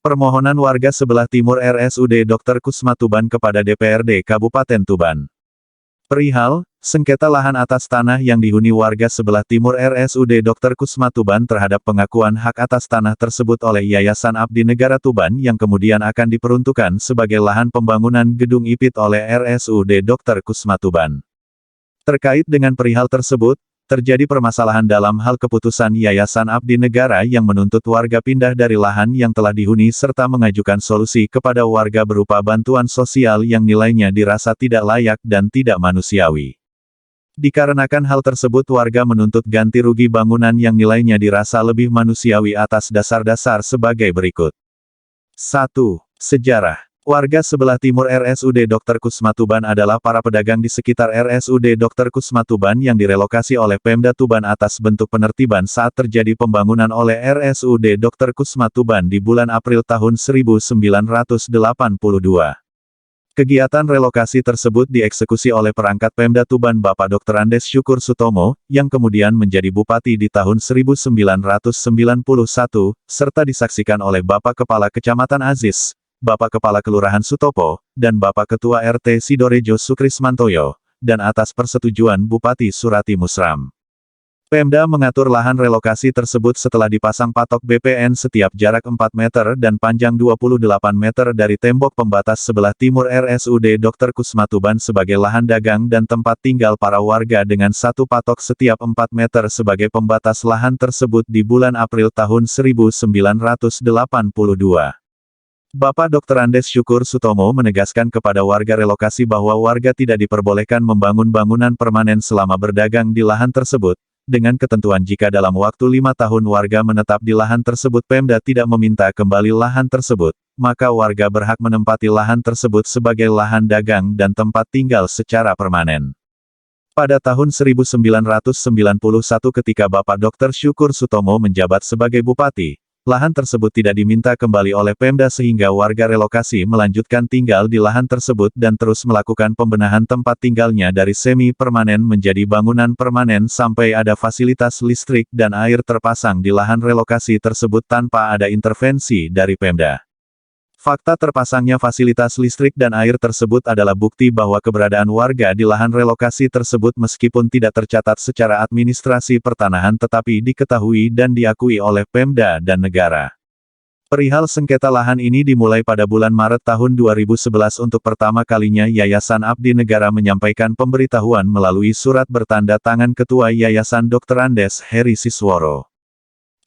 Permohonan warga sebelah timur RSUD Dr. Kusma Tuban kepada DPRD Kabupaten Tuban. Perihal sengketa lahan atas tanah yang dihuni warga sebelah timur RSUD Dr. Kusma Tuban terhadap pengakuan hak atas tanah tersebut oleh Yayasan Abdi Negara Tuban yang kemudian akan diperuntukkan sebagai lahan pembangunan gedung IPIT oleh RSUD Dr. Kusma Tuban. Terkait dengan perihal tersebut, terjadi permasalahan dalam hal keputusan Yayasan Abdi Negara yang menuntut warga pindah dari lahan yang telah dihuni serta mengajukan solusi kepada warga berupa bantuan sosial yang nilainya dirasa tidak layak dan tidak manusiawi. Dikarenakan hal tersebut warga menuntut ganti rugi bangunan yang nilainya dirasa lebih manusiawi atas dasar-dasar sebagai berikut. 1. Sejarah. Warga sebelah timur RSUD Dr. Kusma Tuban adalah para pedagang di sekitar RSUD Dr. Kusma Tuban yang direlokasi oleh Pemda Tuban atas bentuk penertiban saat terjadi pembangunan oleh RSUD Dr. Kusma Tuban di bulan April tahun 1982. Kegiatan relokasi tersebut dieksekusi oleh perangkat Pemda Tuban Bapak Dr. Andes Syukur Sutomo, yang kemudian menjadi bupati di tahun 1991, serta disaksikan oleh Bapak Kepala Kecamatan Aziz, Bapak Kepala Kelurahan Sutopo, dan Bapak Ketua RT Sidorejo Sukrismantoyo, dan atas persetujuan Bupati Surati Musram. Pemda mengatur lahan relokasi tersebut setelah dipasang patok BPN setiap jarak 4 meter dan panjang 28 meter dari tembok pembatas sebelah timur RSUD Dr. Kusma Tuban sebagai lahan dagang dan tempat tinggal para warga dengan satu patok setiap 4 meter sebagai pembatas lahan tersebut di bulan April tahun 1982. Bapak Dr. Andes Syukur Sutomo menegaskan kepada warga relokasi bahwa warga tidak diperbolehkan membangun bangunan permanen selama berdagang di lahan tersebut, dengan ketentuan jika dalam waktu 5 tahun warga menetap di lahan tersebut Pemda tidak meminta kembali lahan tersebut, maka warga berhak menempati lahan tersebut sebagai lahan dagang dan tempat tinggal secara permanen. Pada tahun 1991 ketika Bapak Dr. Syukur Sutomo menjabat sebagai bupati, lahan tersebut tidak diminta kembali oleh Pemda sehingga warga relokasi melanjutkan tinggal di lahan tersebut dan terus melakukan pembenahan tempat tinggalnya dari semi-permanen menjadi bangunan permanen sampai ada fasilitas listrik dan air terpasang di lahan relokasi tersebut tanpa ada intervensi dari Pemda. Fakta terpasangnya fasilitas listrik dan air tersebut adalah bukti bahwa keberadaan warga di lahan relokasi tersebut meskipun tidak tercatat secara administrasi pertanahan tetapi diketahui dan diakui oleh Pemda dan negara. Perihal sengketa lahan ini dimulai pada bulan Maret tahun 2011 untuk pertama kalinya Yayasan Abdi Negara menyampaikan pemberitahuan melalui surat bertanda tangan Ketua Yayasan Dr. Andes Heri Sisworo,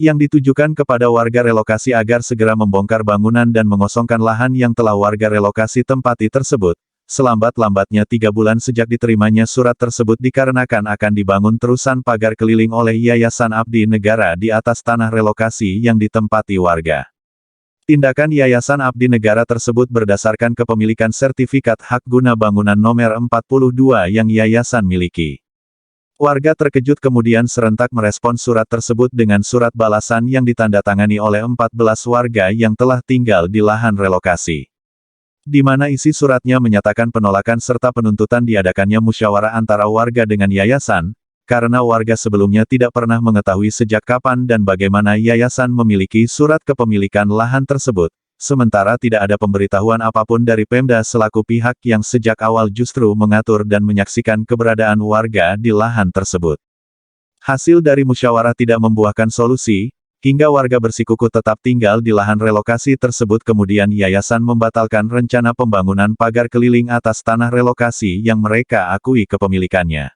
yang ditujukan kepada warga relokasi agar segera membongkar bangunan dan mengosongkan lahan yang telah warga relokasi tempati tersebut, selambat-lambatnya 3 bulan sejak diterimanya surat tersebut dikarenakan akan dibangun terusan pagar keliling oleh Yayasan Abdi Negara di atas tanah relokasi yang ditempati warga. Tindakan Yayasan Abdi Negara tersebut berdasarkan kepemilikan sertifikat hak guna bangunan nomor 42 yang Yayasan miliki. Warga terkejut kemudian serentak merespons surat tersebut dengan surat balasan yang ditandatangani oleh 14 warga yang telah tinggal di lahan relokasi. Di mana isi suratnya menyatakan penolakan serta penuntutan diadakannya musyawarah antara warga dengan yayasan, karena warga sebelumnya tidak pernah mengetahui sejak kapan dan bagaimana yayasan memiliki surat kepemilikan lahan tersebut. Sementara tidak ada pemberitahuan apapun dari Pemda selaku pihak yang sejak awal justru mengatur dan menyaksikan keberadaan warga di lahan tersebut. Hasil dari musyawarah tidak membuahkan solusi, hingga warga bersikukuh tetap tinggal di lahan relokasi tersebut kemudian yayasan membatalkan rencana pembangunan pagar keliling atas tanah relokasi yang mereka akui kepemilikannya.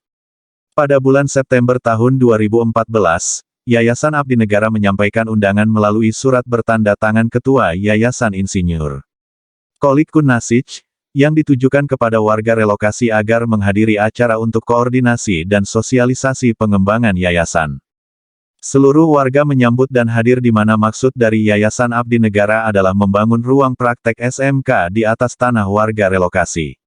Pada bulan September tahun 2014, Yayasan Abdi Negara menyampaikan undangan melalui surat bertanda tangan Ketua Yayasan Insinyur Kolik Kunasic, yang ditujukan kepada warga relokasi agar menghadiri acara untuk koordinasi dan sosialisasi pengembangan yayasan. Seluruh warga menyambut dan hadir di mana maksud dari Yayasan Abdi Negara adalah membangun ruang praktek SMK di atas tanah warga relokasi.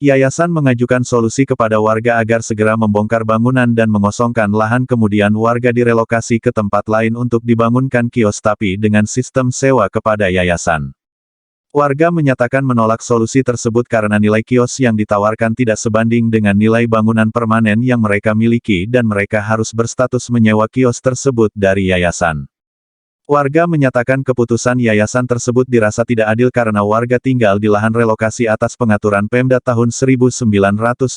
Yayasan mengajukan solusi kepada warga agar segera membongkar bangunan dan mengosongkan lahan kemudian warga direlokasi ke tempat lain untuk dibangunkan kios tapi dengan sistem sewa kepada yayasan. Warga menyatakan menolak solusi tersebut karena nilai kios yang ditawarkan tidak sebanding dengan nilai bangunan permanen yang mereka miliki dan mereka harus berstatus menyewa kios tersebut dari yayasan. Warga menyatakan keputusan yayasan tersebut dirasa tidak adil karena warga tinggal di lahan relokasi atas pengaturan Pemda tahun 1982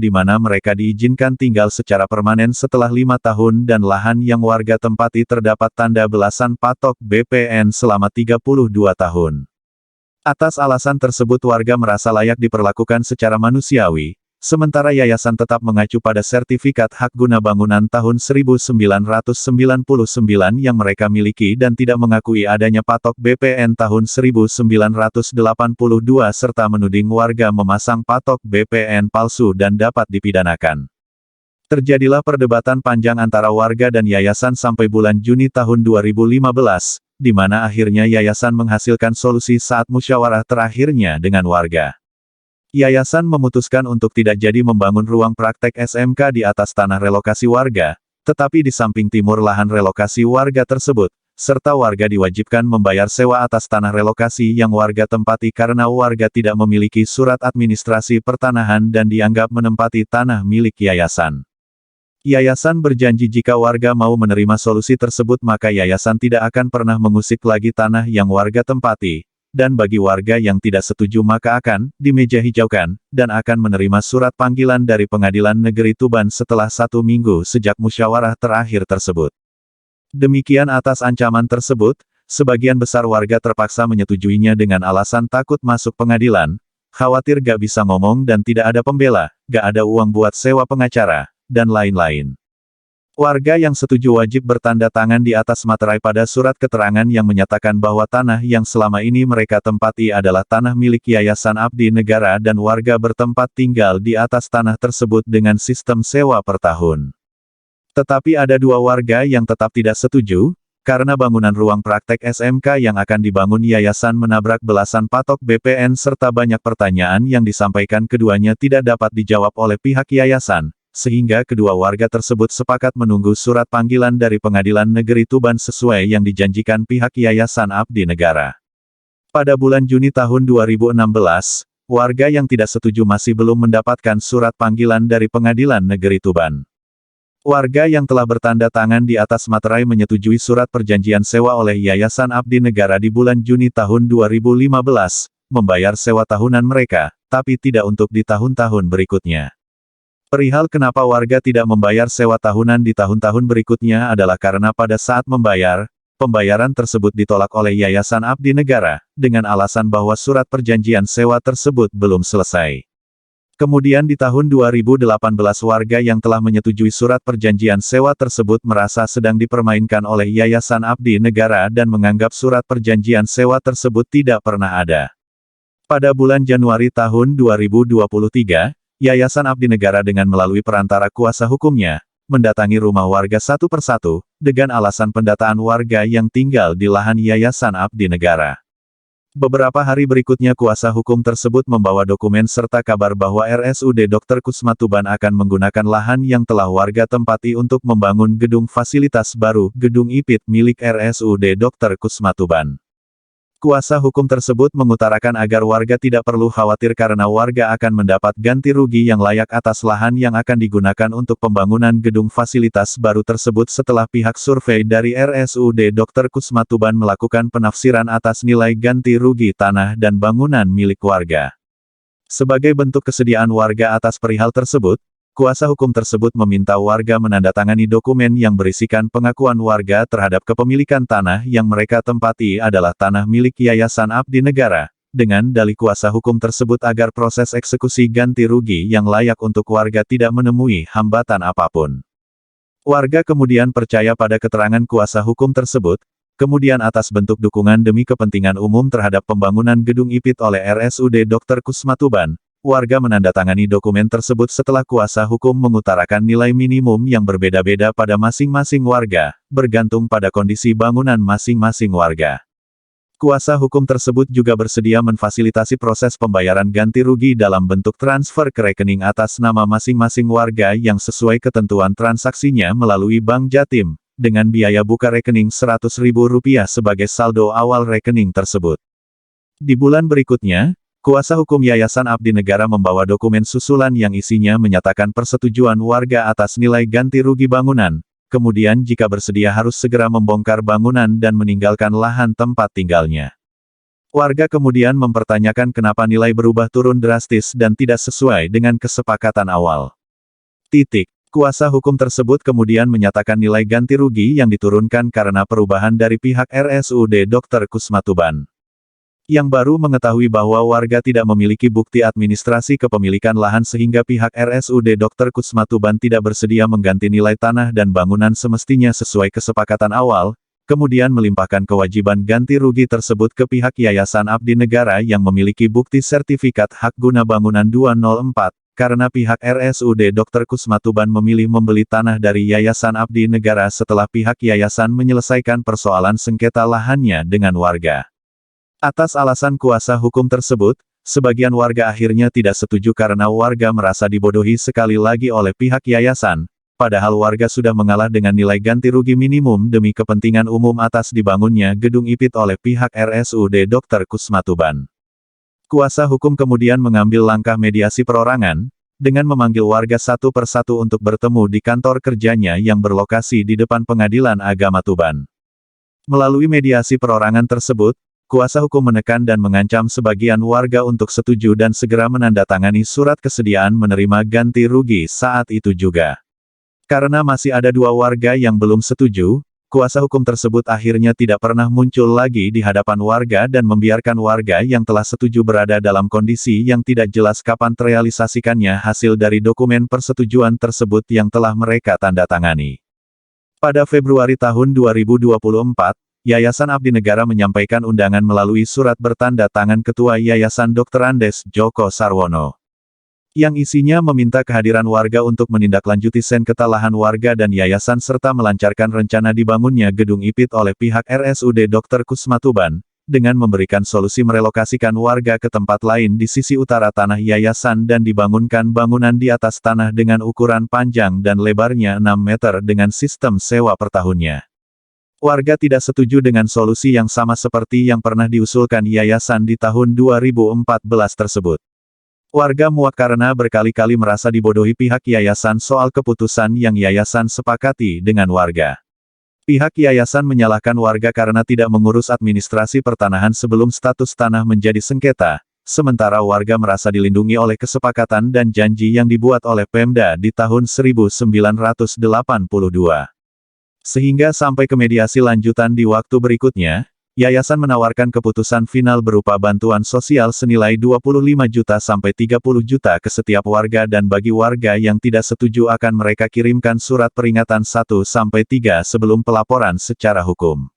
di mana mereka diizinkan tinggal secara permanen setelah 5 tahun dan lahan yang warga tempati terdapat tanda belasan patok BPN selama 32 tahun. Atas alasan tersebut warga merasa layak diperlakukan secara manusiawi. Sementara yayasan tetap mengacu pada sertifikat hak guna bangunan tahun 1999 yang mereka miliki dan tidak mengakui adanya patok BPN tahun 1982 serta menuding warga memasang patok BPN palsu dan dapat dipidanakan. Terjadilah perdebatan panjang antara warga dan yayasan sampai bulan Juni tahun 2015, di mana akhirnya yayasan menghasilkan solusi saat musyawarah terakhirnya dengan warga. Yayasan memutuskan untuk tidak jadi membangun ruang praktek SMK di atas tanah relokasi warga, tetapi di samping timur lahan relokasi warga tersebut, serta warga diwajibkan membayar sewa atas tanah relokasi yang warga tempati karena warga tidak memiliki surat administrasi pertanahan dan dianggap menempati tanah milik yayasan. Yayasan berjanji jika warga mau menerima solusi tersebut maka yayasan tidak akan pernah mengusik lagi tanah yang warga tempati. Dan bagi warga yang tidak setuju maka akan dimeja hijaukan, dan akan menerima surat panggilan dari Pengadilan Negeri Tuban setelah 1 minggu sejak musyawarah terakhir tersebut. Demikian atas ancaman tersebut, sebagian besar warga terpaksa menyetujuinya dengan alasan takut masuk pengadilan, khawatir gak bisa ngomong dan tidak ada pembela, gak ada uang buat sewa pengacara, dan lain-lain. Warga yang setuju wajib bertanda tangan di atas materai pada surat keterangan yang menyatakan bahwa tanah yang selama ini mereka tempati adalah tanah milik Yayasan Abdi Negara dan warga bertempat tinggal di atas tanah tersebut dengan sistem sewa per tahun. Tetapi ada 2 warga yang tetap tidak setuju, karena bangunan ruang praktek SMK yang akan dibangun yayasan menabrak belasan patok BPN serta banyak pertanyaan yang disampaikan keduanya tidak dapat dijawab oleh pihak yayasan. Sehingga kedua warga tersebut sepakat menunggu surat panggilan dari Pengadilan Negeri Tuban sesuai yang dijanjikan pihak Yayasan Abdi Negara. Pada bulan Juni tahun 2016, warga yang tidak setuju masih belum mendapatkan surat panggilan dari Pengadilan Negeri Tuban. Warga yang telah bertanda tangan di atas materai menyetujui surat perjanjian sewa oleh Yayasan Abdi Negara di bulan Juni tahun 2015, membayar sewa tahunan mereka, tapi tidak untuk di tahun-tahun berikutnya. Perihal kenapa warga tidak membayar sewa tahunan di tahun-tahun berikutnya adalah karena pada saat membayar, pembayaran tersebut ditolak oleh Yayasan Abdi Negara, dengan alasan bahwa surat perjanjian sewa tersebut belum selesai. Kemudian di tahun 2018 warga yang telah menyetujui surat perjanjian sewa tersebut merasa sedang dipermainkan oleh Yayasan Abdi Negara dan menganggap surat perjanjian sewa tersebut tidak pernah ada. Pada bulan Januari tahun 2023, Yayasan Abdi Negara dengan melalui perantara kuasa hukumnya, mendatangi rumah warga satu persatu, dengan alasan pendataan warga yang tinggal di lahan Yayasan Abdi Negara. Beberapa hari berikutnya kuasa hukum tersebut membawa dokumen serta kabar bahwa RSUD Dr. Kusma Tuban akan menggunakan lahan yang telah warga tempati untuk membangun gedung fasilitas baru, gedung IPIT milik RSUD Dr. Kusma Tuban. Kuasa hukum tersebut mengutarakan agar warga tidak perlu khawatir karena warga akan mendapat ganti rugi yang layak atas lahan yang akan digunakan untuk pembangunan gedung fasilitas baru tersebut setelah pihak survei dari RSUD Dr. Kusma Tuban melakukan penafsiran atas nilai ganti rugi tanah dan bangunan milik warga. Sebagai bentuk kesediaan warga atas perihal tersebut, kuasa hukum tersebut meminta warga menandatangani dokumen yang berisikan pengakuan warga terhadap kepemilikan tanah yang mereka tempati adalah tanah milik Yayasan Abdi Negara, dengan dalih kuasa hukum tersebut agar proses eksekusi ganti rugi yang layak untuk warga tidak menemui hambatan apapun. Warga kemudian percaya pada keterangan kuasa hukum tersebut, kemudian atas bentuk dukungan demi kepentingan umum terhadap pembangunan gedung IPIT oleh RSUD Dr. Kusma Tuban, warga menandatangani dokumen tersebut setelah kuasa hukum mengutarakan nilai minimum yang berbeda-beda pada masing-masing warga, bergantung pada kondisi bangunan masing-masing warga. Kuasa hukum tersebut juga bersedia memfasilitasi proses pembayaran ganti rugi dalam bentuk transfer ke rekening atas nama masing-masing warga yang sesuai ketentuan transaksinya melalui Bank Jatim, dengan biaya buka rekening Rp100.000 sebagai saldo awal rekening tersebut. Di bulan berikutnya, kuasa hukum Yayasan Abdi Negara membawa dokumen susulan yang isinya menyatakan persetujuan warga atas nilai ganti rugi bangunan, kemudian jika bersedia harus segera membongkar bangunan dan meninggalkan lahan tempat tinggalnya. Warga kemudian mempertanyakan kenapa nilai berubah turun drastis dan tidak sesuai dengan kesepakatan awal. Kuasa hukum tersebut kemudian menyatakan nilai ganti rugi yang diturunkan karena perubahan dari pihak RSUD Dr. Kusma Tuban. Yang baru mengetahui bahwa warga tidak memiliki bukti administrasi kepemilikan lahan sehingga pihak RSUD Dr. Kusma Tuban tidak bersedia mengganti nilai tanah dan bangunan semestinya sesuai kesepakatan awal, kemudian melimpahkan kewajiban ganti rugi tersebut ke pihak Yayasan Abdi Negara yang memiliki bukti sertifikat hak guna bangunan 204, karena pihak RSUD Dr. Kusma Tuban memilih membeli tanah dari Yayasan Abdi Negara setelah pihak yayasan menyelesaikan persoalan sengketa lahannya dengan warga. Atas alasan kuasa hukum tersebut, sebagian warga akhirnya tidak setuju karena warga merasa dibodohi sekali lagi oleh pihak yayasan, padahal warga sudah mengalah dengan nilai ganti rugi minimum demi kepentingan umum atas dibangunnya gedung IPIT oleh pihak RSUD Dr. Kusma Tuban. Kuasa hukum kemudian mengambil langkah mediasi perorangan, dengan memanggil warga satu persatu untuk bertemu di kantor kerjanya yang berlokasi di depan Pengadilan Agama Tuban. Melalui mediasi perorangan tersebut, kuasa hukum menekan dan mengancam sebagian warga untuk setuju dan segera menandatangani surat kesediaan menerima ganti rugi saat itu juga. Karena masih ada dua warga yang belum setuju, kuasa hukum tersebut akhirnya tidak pernah muncul lagi di hadapan warga dan membiarkan warga yang telah setuju berada dalam kondisi yang tidak jelas kapan terrealisasikannya hasil dari dokumen persetujuan tersebut yang telah mereka tanda tangani. Pada Februari tahun 2024, Yayasan Abdi Negara menyampaikan undangan melalui surat bertanda tangan Ketua Yayasan Dr. Andes Djoko Sarwono. Yang isinya meminta kehadiran warga untuk menindaklanjuti sengketa lahan warga dan yayasan serta melancarkan rencana dibangunnya gedung IPIT oleh pihak RSUD Dr. Kusma Tuban, dengan memberikan solusi merelokasikan warga ke tempat lain di sisi utara tanah yayasan dan dibangunkan bangunan di atas tanah dengan ukuran panjang dan lebarnya 6 meter dengan sistem sewa per tahunnya. Warga tidak setuju dengan solusi yang sama seperti yang pernah diusulkan yayasan di tahun 2014 tersebut. Warga muak karena berkali-kali merasa dibodohi pihak yayasan soal keputusan yang yayasan sepakati dengan warga. Pihak yayasan menyalahkan warga karena tidak mengurus administrasi pertanahan sebelum status tanah menjadi sengketa, sementara warga merasa dilindungi oleh kesepakatan dan janji yang dibuat oleh Pemda di tahun 1982. Sehingga sampai ke mediasi lanjutan di waktu berikutnya, yayasan menawarkan keputusan final berupa bantuan sosial senilai 25 juta sampai 30 juta ke setiap warga dan bagi warga yang tidak setuju akan mereka kirimkan surat peringatan 1 sampai 3 sebelum pelaporan secara hukum.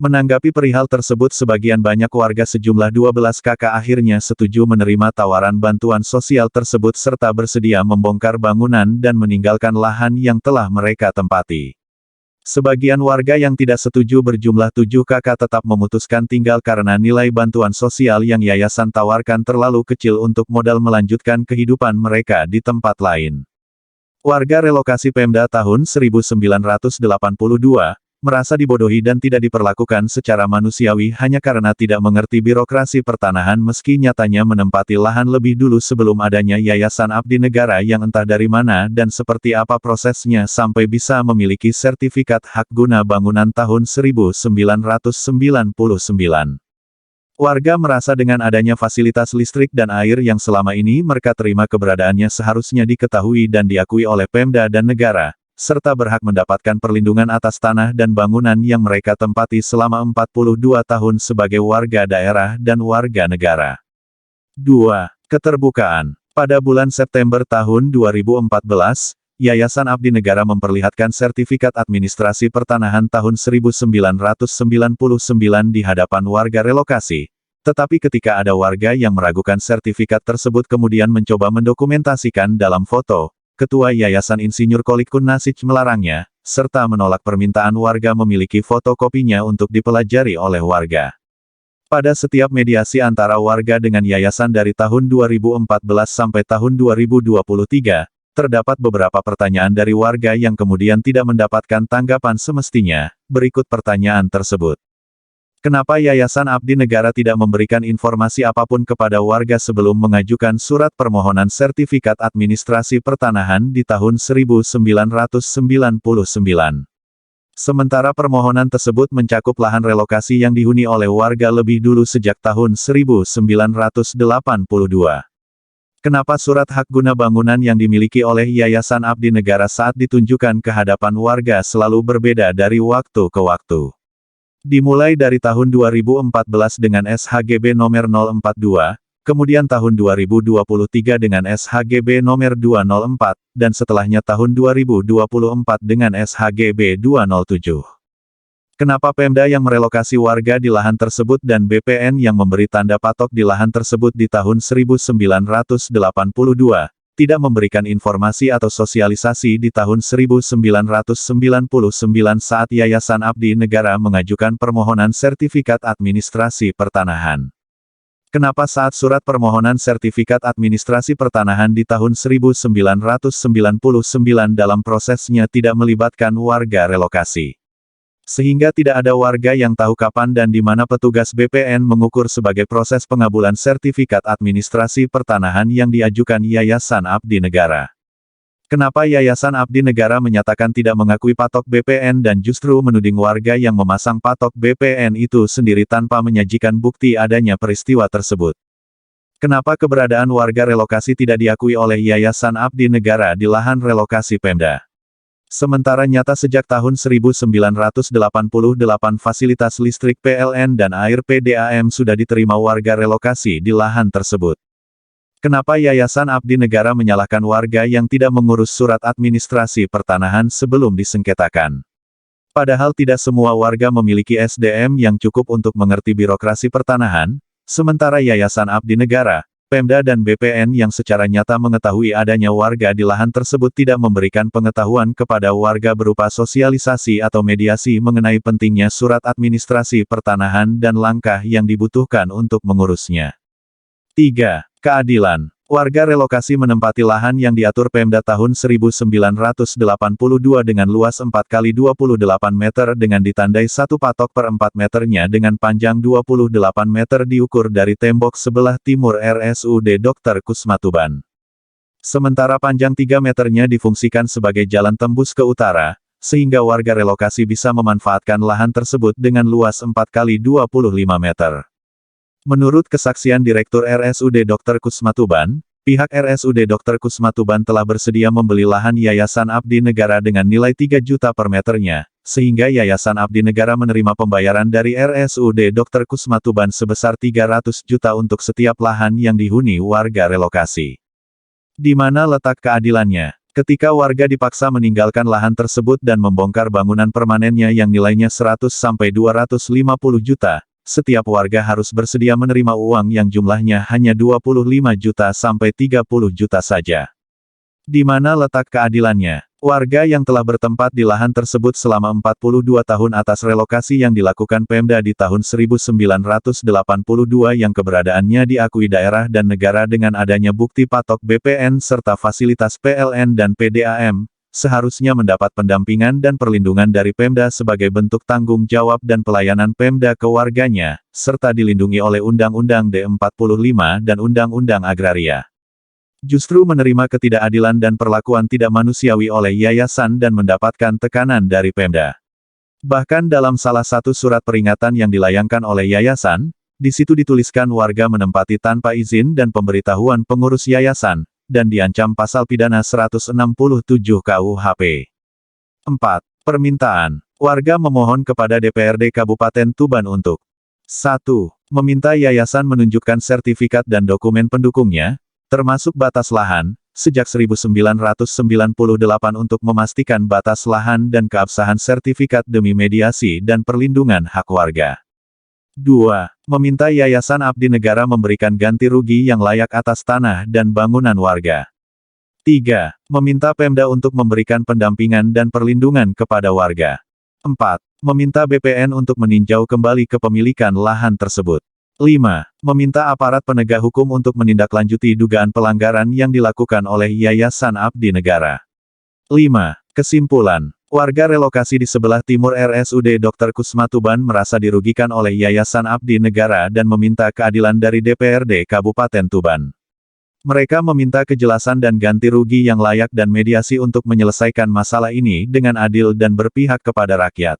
Menanggapi perihal tersebut sebagian banyak warga sejumlah 12 kakak akhirnya setuju menerima tawaran bantuan sosial tersebut serta bersedia membongkar bangunan dan meninggalkan lahan yang telah mereka tempati. Sebagian warga yang tidak setuju berjumlah 7 kakak tetap memutuskan tinggal karena nilai bantuan sosial yang yayasan tawarkan terlalu kecil untuk modal melanjutkan kehidupan mereka di tempat lain. Warga relokasi Pemda tahun 1982, merasa dibodohi dan tidak diperlakukan secara manusiawi hanya karena tidak mengerti birokrasi pertanahan meski nyatanya menempati lahan lebih dulu sebelum adanya Yayasan Abdi Negara yang entah dari mana dan seperti apa prosesnya sampai bisa memiliki sertifikat hak guna bangunan tahun 1999. Warga merasa dengan adanya fasilitas listrik dan air yang selama ini mereka terima keberadaannya seharusnya diketahui dan diakui oleh Pemda dan negara, serta berhak mendapatkan perlindungan atas tanah dan bangunan yang mereka tempati selama 42 tahun sebagai warga daerah dan warga negara. 2. Keterbukaan. Pada bulan September tahun 2014, Yayasan Abdi Negara memperlihatkan sertifikat administrasi pertanahan tahun 1999 di hadapan warga relokasi. Tetapi ketika ada warga yang meragukan sertifikat tersebut kemudian mencoba mendokumentasikan dalam foto, Ketua Yayasan Insinyur Kolikun Nasij melarangnya, serta menolak permintaan warga memiliki fotokopinya untuk dipelajari oleh warga. Pada setiap mediasi antara warga dengan yayasan dari tahun 2014 sampai tahun 2023, terdapat beberapa pertanyaan dari warga yang kemudian tidak mendapatkan tanggapan semestinya. Berikut pertanyaan tersebut. Kenapa Yayasan Abdi Negara tidak memberikan informasi apapun kepada warga sebelum mengajukan surat permohonan sertifikat administrasi pertanahan di tahun 1999? Sementara permohonan tersebut mencakup lahan relokasi yang dihuni oleh warga lebih dulu sejak tahun 1982. Kenapa surat hak guna bangunan yang dimiliki oleh Yayasan Abdi Negara saat ditunjukkan ke hadapan warga selalu berbeda dari waktu ke waktu? Dimulai dari tahun 2014 dengan SHGB nomor 042, kemudian tahun 2023 dengan SHGB nomor 204, dan setelahnya tahun 2024 dengan SHGB 207. Kenapa Pemda yang merelokasi warga di lahan tersebut dan BPN yang memberi tanda patok di lahan tersebut di tahun 1982, tidak memberikan informasi atau sosialisasi di tahun 1999 saat Yayasan Abdi Negara mengajukan permohonan sertifikat administrasi pertanahan? Kenapa saat surat permohonan sertifikat administrasi pertanahan di tahun 1999 dalam prosesnya tidak melibatkan warga relokasi? Sehingga tidak ada warga yang tahu kapan dan di mana petugas BPN mengukur sebagai proses pengabulan sertifikat administrasi pertanahan yang diajukan Yayasan Abdi Negara. Kenapa Yayasan Abdi Negara menyatakan tidak mengakui patok BPN dan justru menuding warga yang memasang patok BPN itu sendiri tanpa menyajikan bukti adanya peristiwa tersebut? Kenapa keberadaan warga relokasi tidak diakui oleh Yayasan Abdi Negara di lahan relokasi Pemda? Sementara nyata sejak tahun 1988 fasilitas listrik PLN dan air PDAM sudah diterima warga relokasi di lahan tersebut. Kenapa Yayasan Abdi Negara menyalahkan warga yang tidak mengurus surat administrasi pertanahan sebelum disengketakan? Padahal tidak semua warga memiliki SDM yang cukup untuk mengerti birokrasi pertanahan, sementara Yayasan Abdi Negara, Pemda dan BPN yang secara nyata mengetahui adanya warga di lahan tersebut tidak memberikan pengetahuan kepada warga berupa sosialisasi atau mediasi mengenai pentingnya surat administrasi pertanahan dan langkah yang dibutuhkan untuk mengurusnya. 3. Keadilan. Warga relokasi menempati lahan yang diatur Pemda tahun 1982 dengan luas 4 kali 28 meter dengan ditandai satu patok per 4 meternya dengan panjang 28 meter diukur dari tembok sebelah timur RSUD Dr. Kusmatuban. Sementara panjang 3 meternya difungsikan sebagai jalan tembus ke utara, sehingga warga relokasi bisa memanfaatkan lahan tersebut dengan luas 4 kali 25 meter. Menurut kesaksian Direktur RSUD Dr. Kusmatuban, pihak RSUD Dr. Kusmatuban telah bersedia membeli lahan Yayasan Abdi Negara dengan nilai 3 juta per meternya, sehingga Yayasan Abdi Negara menerima pembayaran dari RSUD Dr. Kusmatuban sebesar 300 juta untuk setiap lahan yang dihuni warga relokasi. Di mana letak keadilannya? Ketika warga dipaksa meninggalkan lahan tersebut dan membongkar bangunan permanennya yang nilainya 100 sampai 250 juta, setiap warga harus bersedia menerima uang yang jumlahnya hanya 25 juta sampai 30 juta saja. Di mana letak keadilannya? Warga yang telah bertempat di lahan tersebut selama 42 tahun atas relokasi yang dilakukan Pemda di tahun 1982 yang keberadaannya diakui daerah dan negara dengan adanya bukti patok BPN serta fasilitas PLN dan PDAM, seharusnya mendapat pendampingan dan perlindungan dari Pemda sebagai bentuk tanggung jawab dan pelayanan Pemda ke warganya, serta dilindungi oleh Undang-Undang D45 dan Undang-Undang Agraria. Justru menerima ketidakadilan dan perlakuan tidak manusiawi oleh yayasan dan mendapatkan tekanan dari Pemda. Bahkan dalam salah satu surat peringatan yang dilayangkan oleh yayasan, di situ dituliskan warga menempati tanpa izin dan pemberitahuan pengurus yayasan, dan diancam pasal pidana 167 KUHP. 4. Permintaan. Warga memohon kepada DPRD Kabupaten Tuban untuk 1. Meminta yayasan menunjukkan sertifikat dan dokumen pendukungnya, termasuk batas lahan, sejak 1998 untuk memastikan batas lahan dan keabsahan sertifikat demi mediasi dan perlindungan hak warga. 2. Meminta Yayasan Abdi Negara memberikan ganti rugi yang layak atas tanah dan bangunan warga. 3. Meminta Pemda untuk memberikan pendampingan dan perlindungan kepada warga. 4. Meminta BPN untuk meninjau kembali kepemilikan lahan tersebut. 5. Meminta aparat penegak hukum untuk menindaklanjuti dugaan pelanggaran yang dilakukan oleh Yayasan Abdi Negara. 5. Kesimpulan. Warga relokasi di sebelah timur RSUD Dr. Kusma Tuban merasa dirugikan oleh Yayasan Abdi Negara dan meminta keadilan dari DPRD Kabupaten Tuban. Mereka meminta kejelasan dan ganti rugi yang layak dan mediasi untuk menyelesaikan masalah ini dengan adil dan berpihak kepada rakyat.